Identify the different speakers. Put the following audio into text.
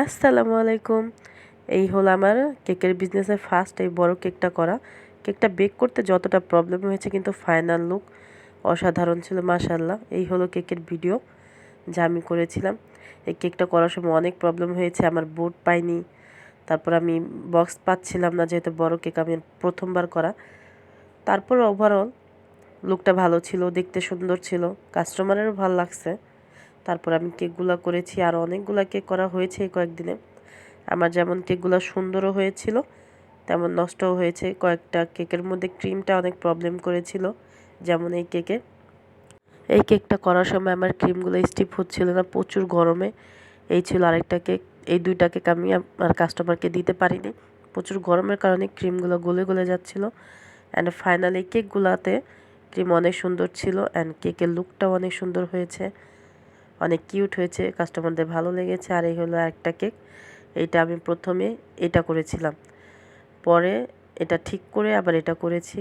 Speaker 1: আসসালামু আলাইকুম। এই হলো আমার কেকের বিজনেসের ফার্স্ট এই বড় কেকটা করা। কেকটা বেক করতে যতটা প্রবলেম হয়েছে কিন্তু ফাইনাল লুক অসাধারণ ছিল মাশাআল্লাহ। এই হলো কেকের ভিডিও যা আমি করেছিলাম। এই কেকটা করার সময় অনেক প্রবলেম হয়েছে, আমার বোর্ড পাইনি, তারপর আমি বক্স পাচ্ছিলাম না যেহেতু বড় কেক আমি প্রথমবার করা। তারপর ওভারঅল লুকটা ভালো ছিল, দেখতে সুন্দর ছিল, কাস্টমারেরও ভালো লাগছে। তারপর আমি কেকগুলা করেছি, আর অনেকগুলা কেক করা হয়েছে এই কয়েকদিনে। আমার যেমন কেকগুলো সুন্দরও হয়েছিল তেমন নষ্টও হয়েছে। কয়েকটা কেকের মধ্যে ক্রিমটা অনেক প্রবলেম করেছিল, যেমন এই কেকটা করার সময় আমার ক্রিমগুলো স্টিপ হচ্ছিল না প্রচুর গরমে। এই ছিল আরেকটা কেক। এই দুইটা কেক আমি আমার কাস্টমারকে দিতে পারিনি, প্রচুর গরমের কারণে ক্রিমগুলো গলে গলে যাচ্ছিল। অ্যান্ড ফাইনালি কেকগুলোতে ক্রিম অনেক সুন্দর ছিল অ্যান্ড কেকের লুকটাও অনেক সুন্দর হয়েছে, অনেক কিউট হয়েছে, কাস্টমারদের ভালো লেগেছে। আর এই হলো একটা কেক, এইটা আমি প্রথমে এটা করেছিলাম, পরে এটা ঠিক করে আবার এটা করেছি।